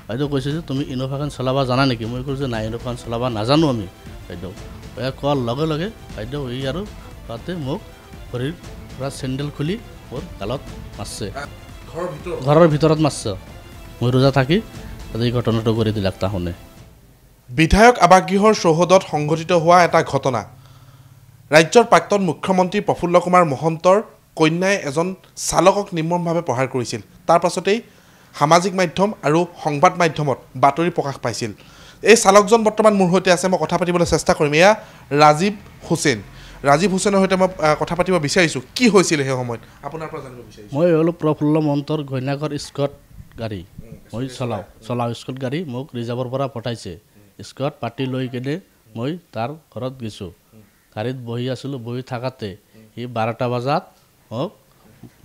বাইদেউ কৈছে যে তুমি ইনোভাখন চলাব জানা নেকি? মই কৈছোঁ যে নাই, ইনোভাখন চলাব নাজানো আমি বাইদেউ। কোৱাৰ লগে লগে বাইদেউ এই আৰু তাতে মোক ভৰিৰ পৰা চেণ্ডেল খুলি মোৰ গালত মাৰছে, ঘৰৰ ভিতৰত মাৰছে। মই ৰোজা থাকি এই ঘটনাটো কৰি দিলাক তাহোনে। বিধায়ক আৱাসগৃহৰ চৌহদত সংঘটিত হোৱা এটা ঘটনা। ৰাজ্যৰ প্ৰাক্তন মুখ্যমন্ত্ৰী প্ৰফুল্ল কুমাৰ মহন্তৰ কন্যাই এজন চালকক নিৰ্মমভাৱে প্ৰহাৰ কৰিছিল। তাৰ পাছতেই সামাজিক মাধ্যম আৰু সংবাদ মাধ্যমত বাতৰি প্ৰকাশ পাইছিল। এই চালকজন বৰ্তমান মোৰ সৈতে আছে, মই কথা পাতিবলৈ চেষ্টা কৰিম। এয়া ৰাজীৱ হুছেইন। ৰাজীৱ হুছেইনৰ সৈতে মই কথা পাতিব বিচাৰিছোঁ। কি হৈছিল সেই সময়ত আপোনাৰ পৰা জানিব বিচাৰিছোঁ। মই হ'লো প্ৰফুল্ল মহন্তৰ ঘৈণীয়েকৰ স্কট গাড়ী মই চলাওঁ স্কট গাড়ী মোক ৰিজাৰ্ভৰ পৰা পঠাইছে। স্কট পাতি লৈ কিনে মই তাৰ ঘৰত গৈছোঁ। গাড়ীত বহি আছিলোঁ, বহি থাকাতে সি 12টা বজাত মোক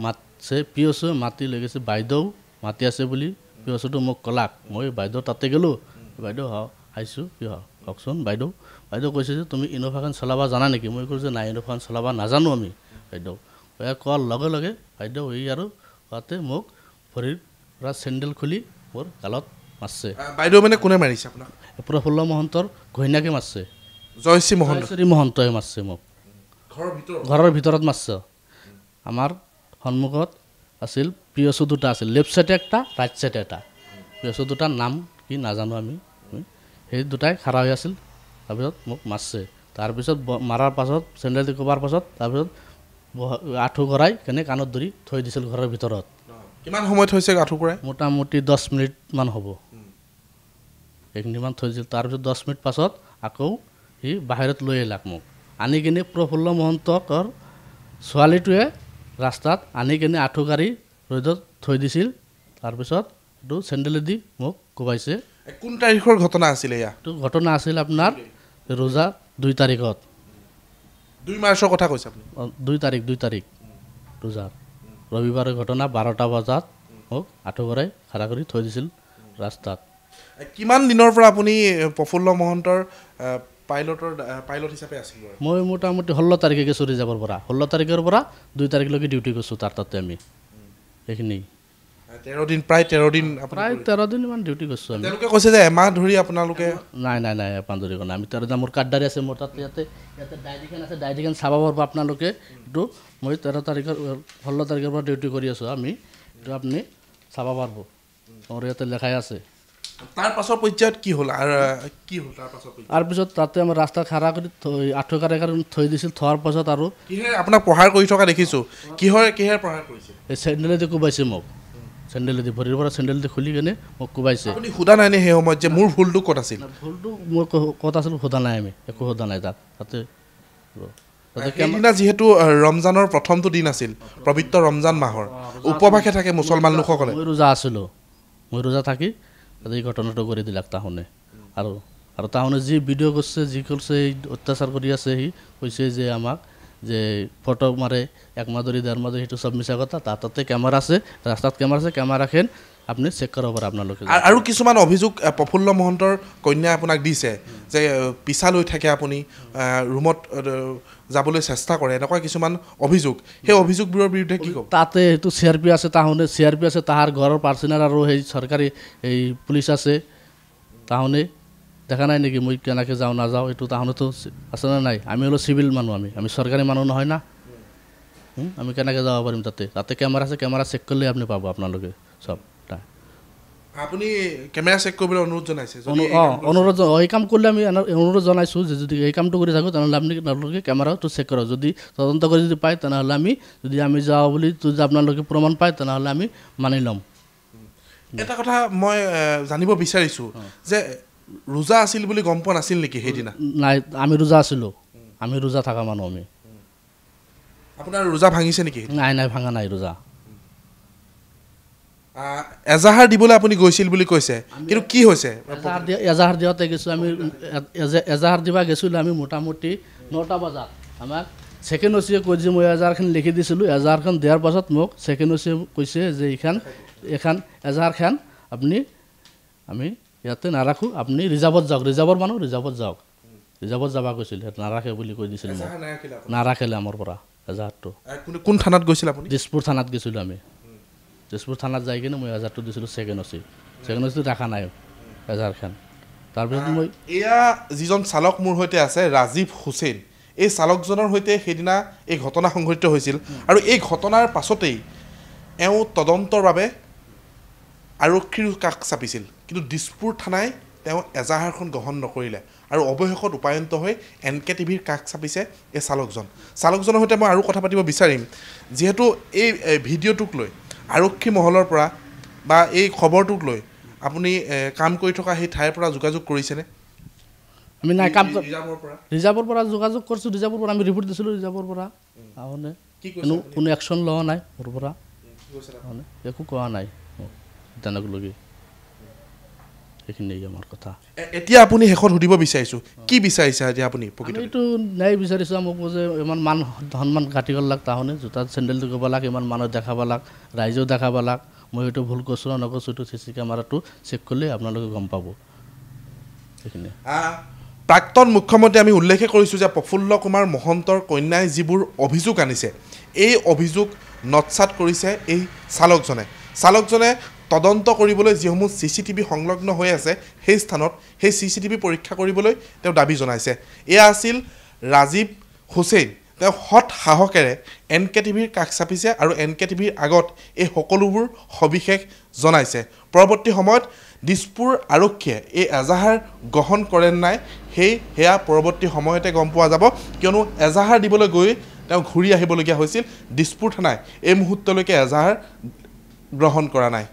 মাতছে, পিয়চো মাতি লৈ গৈছে, বাইদেউ মাতি আছে বুলি পিয়চোটো মোক ক'লাক। মই বাইদেউ তাতে গ'লোঁ। বাইদেউ আহিছোঁ, কি কওকচোন বাইদেউ। বাইদেউ কৈছে যে তুমি ইনোভাখন চলাব জানা নেকি? মই কৈছোঁ যে নাই, ইনোভাখন চলাব নাজানো আমি বাইদেউ। কোৱাৰ লগে লগে বাইদেউ এই আৰু তাতে মোক ভৰিৰ পৰা চেণ্ডেল খুলি মোৰ গালত মাৰছে। বাইদেউ মানে কোনে মাৰিছে আপোনাক? প্ৰফুল্ল মহন্তৰ ঘৈণীয়েকে মাৰছে, জয়শ্ৰী মহন্তই মাৰছে মোক, ঘৰৰ ভিতৰত মাৰছে। আমাৰ সন্মুখত আছিল পিয়চো দুটা আছিল, লেফ্ট চাইডে একটা, ৰাইট চাইডে এটা। পিয়চো দুটাৰ নাম কি নাজানো আমি, সেই দুটাই খাৰা হৈ আছিল। তাৰপিছত মোক মাৰছে। তাৰপিছত মাৰাৰ পাছত চেণ্ডেল দি কোবাৰ পাছত তাৰপিছত আঁঠু কৰাই কেনে কাণত ধৰি থৈ দিছিল ঘৰৰ ভিতৰত। কিমান সময়ত হৈছে আঁঠু কৰাই? মোটামুটি 10 মিনিটমান হ'ব। এইখিনিমান থৈ দিছিল। তাৰপিছত 10 মিনিট পাছত আকৌ সি বাহিৰত লৈ আহিলাক মোক। আনি কিনে প্ৰফুল্ল মহন্তৰ ছোৱালীটোৱে ৰাস্তাত আনি কিনে আঁঠু কাঢ়ি ৰ'দত থৈ দিছিল। তাৰপিছত এইটো চেণ্ডেলেদি মোক কোবাইছে। কোন তাৰিখৰ ঘটনা আছিলে এয়া? এইটো ঘটনা আছিল আপোনাৰ ৰোজা 2 তাৰিখত। 2 মাৰ্চৰ কথা কৈছে আপুনি? 2 তাৰিখ ৰোজাৰ ৰবিবাৰৰ ঘটনা। 12টা বজাত মোক আঁঠু কৰাই খাৰা কৰি থৈ দিছিল ৰাস্তাত। কিমান দিনৰ পৰা আপুনি প্ৰফুল্ল মহন্তৰ পাইলট হিচাপে আছিল? মই মোটামুটি 16 তাৰিখে গৈছোঁ ৰিজাৰ্ভৰ পৰা। 16 তাৰিখৰ পৰা 2 তাৰিখলৈকে ডিউটি কৰিছোঁ তাতে আমি। সেইখিনি 13 দিন, প্ৰায় 13 দিন। প্ৰায় 13 দিনমান ডিউটি কৰিছোঁ আমি। তেওঁলোকে কৈছে যে এমাহ ধৰি আপোনালোকে? নাই এমাহ ধৰি কৰা নাই আমি। 13 দিন মোৰ কাৰ্ডদাৰী আছে, মোৰ তাতে ইয়াতে ডায়েৰীখন আছে, ডায়েৰীখন চাব পাৰিব আপোনালোকে। এইটো মই 16 তাৰিখৰ পৰা ডিউটি কৰি আছোঁ আমি, এইটো আপুনি চাব পাৰিব, মোৰ ইয়াতে লেখাই আছে। তাৰ পাছৰ পৰ্যায়ত কি হ'ল আৰু কি হ'ল তাৰপিছত? তাতে আমাৰ ৰাস্তা খাৰা কৰি আঁঠু কাঢ়ি থৈ দিছিল। থোৱাৰ পাছত আৰু কিহে আপোনাক প্ৰহাৰ কৰি থকা দেখিছোঁ? কিহেৰে প্ৰহাৰ কৰিছে? এই চেণ্ডেলেদি কোবাইছে মোক, চেণ্ডেলেদি ভৰিৰ পৰা চেণ্ডেলেদি খুলি কিনে মোক কোবাইছে। আপুনি সোধা নাইনে সেই সময়ত যে মোৰ ভুলটো ক'ত আছিল? ভুলটো মোৰ ক'ত আছিল সোধা নাই, আমি একো সোধা নাই তাতে। সেইদিনা যিহেতু ৰমজানৰ প্ৰথমটো দিন আছিল, পবিত্ৰ ৰমজান মাহৰ উপবাসে থাকে মুছলমান লোকসকলে। মই ৰোজা থাকি এই ঘটনাটো কৰি দিলাক তাহোনে। আৰু তাহোনে যি ভিডিঅ' কৰিছে, যি কৰিছে, অত্যাচাৰ কৰি আছে। সি কৈছে যে আমাক যে ফটো মাৰে 1 মাহ ধৰি 1.5 মাহ ধৰি, সেইটো চব মিছা কথা। তাতে কেমেৰা আছে, ৰাস্তাত কেমেৰা আছে, কেমেৰাখন আপুনি চেক কৰিব পাৰে আপোনালোকে। আৰু কিছুমান অভিযোগ প্ৰফুল্ল মহন্তৰ কন্যাই আপোনাক দিছে যে পিছা লৈ থাকে, আপুনি ৰুমত যাবলৈ চেষ্টা কৰে, এনেকুৱা কিছুমান অভিযোগ। সেই অভিযোগবোৰৰ বিৰুদ্ধে কি ক'ব? তাতে সেইটো CRP আছে, তাহোনে CRP আছে, তাহাৰ ঘৰৰ পাৰ্চনেল আৰু সেই চৰকাৰী এই পুলিচ আছে। তাহোনে দেখা নাই নেকি মই কেনেকৈ যাওঁ নাযাওঁ? এইটো তাহোনেতো আছে নে নাই? আমি হ'লো চিভিল মানুহ, আমি চৰকাৰী মানুহ নহয় না। আমি কেনেকৈ যাব পাৰিম? তাতে কেমেৰা আছে, কেমেৰা চেক কৰিলে আপুনি পাব আপোনালোকে চব। আপুনি কেমেৰা চেক কৰিবলৈ অনুৰোধ জনাইছে? এই কাম কৰিলে আমি অনুৰোধ জনাইছোঁ যে যদি এই কামটো কৰি থাকোঁ তেনেহ'লে আপোনালোকে কেমেৰাটো চেক কৰক। যদি তদন্ত কৰি যদি পায় তেনেহ'লে আমি যাওঁ বুলি যদি আপোনালোকে প্ৰমাণ পায় তেনেহ'লে আমি মানি ল'ম। এটা কথা মই জানিব বিচাৰিছোঁ যে ৰোজা আছিল বুলি গম পোৱা নাছিল নেকি সেইদিনা? নাই, আমি ৰোজা আছিলোঁ, আমি ৰোজা থকা মানুহ আমি। আপোনাৰ ৰোজা ভাঙিছে নেকি? নাই ভাঙা নাই ৰোজা। এজাহাৰ দিবলৈ আপুনি গৈছিল বুলি কৈছে, কিন্তু কি হৈছে? এজাহাৰ দিওঁতে গৈছোঁ আমি, এজাহাৰ দিব গৈছিলোঁ আমি মোটামুটি 9টা বজাত। আমাক ছেকেণ্ড অ'চিয়ে কৈ যে মই এজাহাৰখন লিখি দিছিলোঁ। এজাহাৰখন দিয়াৰ পাছত মোক ছেকেণ্ড অ'চিয়ে কৈছে যে এইখন এজাহাৰখন আমি ইয়াতে নাৰাখোঁ, আপুনি ৰিজাৰ্ভত যাওক, ৰিজাৰ্ভৰ মানুহ ৰিজাৰ্ভত যাওক। ৰিজাৰ্ভত যাব কৈছিল নাৰাখে বুলি কৈ দিছিল মোক নাৰাখিলে আমাৰ পৰা এজাহাৰটো কোন থানাত গৈছিল আপুনি দিছপুৰ থানাত গৈছিলোঁ আমি দিছপুৰ থানাত যাই কিনে মই এজাহাৰটো দিছিলোঁ ছেকেণ্ড অচি ৰাখা নাই এজাহাৰখন তাৰপিছত মই এয়া যিজন চালক মোৰ সৈতে আছে ৰাজীৱ হুছেইন এই চালকজনৰ সৈতে সেইদিনা এই ঘটনা সংঘটিত হৈছিল আৰু এই ঘটনাৰ পাছতেই এওঁ তদন্তৰ বাবে আৰক্ষীৰ কাষ চাপিছিল কিন্তু দিছপুৰ থানাই তেওঁ এজাহাৰখন গ্ৰহণ নকৰিলে আৰু অৱশেষত উপায়ন্ত হৈ NKTVৰ কাষ চাপিছে এই চালকজনৰ সৈতে মই আৰু কথা পাতিব বিচাৰিম যিহেতু এই ভিডিঅ'টোক লৈ আৰক্ষী মহলৰ পৰা বা এই খবৰটোক লৈ আপুনি কাম কৰি থকা সেই ঠাইৰ পৰা যোগাযোগ কৰিছেনে আমি নাই কাম ৰিজাৰ্ভৰ পৰা যোগাযোগ কৰিছোঁ ৰিজাৰ্ভৰ পৰা আমি ৰিপৰ্ট দিছিলোঁ ৰিজাৰ্ভৰ পৰা আহোনে কোনো একশ্যন লোৱা নাই মোৰ পৰা একো কোৱা নাই তেনেকলৈকে সেইখিনিয়ে আমাৰ কথা এতিয়া আপুনি শেষত সুধিব বিচাৰিছোঁ কি বিচাৰিছে এতিয়া আপুনি এইটো নাই বিচাৰিছোঁ মোক যে ইমান মান সন্মান কাটি গ'লাক তাহনে জোতা চেণ্ডেলটো কৰিব লাগ ইমান মানুহ দেখাব লাগ ৰাইজেও দেখাব লাগ মই এইটো ভুল কৈছোঁ না নকৈছোঁ এইটো CC কেমেৰাটো চেক কৰিলে আপোনালোকে গম পাব সেইখিনি প্ৰাক্তন মুখ্যমন্ত্ৰী আমি উল্লেখ কৰিছোঁ যে প্ৰফুল্ল কুমাৰ মহন্তৰ কন্যাই যিবোৰ অভিযোগ আনিছে এই অভিযোগ নৎসাত কৰিছে এই চালকজনে তদন্ত কৰিবলৈ যিসমূহ CCTV সংলগ্ন হৈ আছে সেই স্থানত সেই CCTV পৰীক্ষা কৰিবলৈ তেওঁ দাবী জনাইছে এয়া আছিল ৰাজীৱ হুছেইন তেওঁ হট সাহসেৰে NKTVৰ কাষ চাপিছে আৰু NKTVৰ আগত এই সকলোবোৰ সবিশেষ জনাইছে পৰৱৰ্তী সময়ত দিছপুৰ আৰক্ষীয়ে এই এজাহাৰ গ্ৰহণ কৰে নাই সেয়া পৰৱৰ্তী সময়তে গম পোৱা যাব কিয়নো এজাহাৰ দিবলৈ গৈ তেওঁ ঘূৰি আহিবলগীয়া হৈছিল দিছপুৰ থানাই এই মুহূৰ্তলৈকে এজাহাৰ গ্ৰহণ কৰা নাই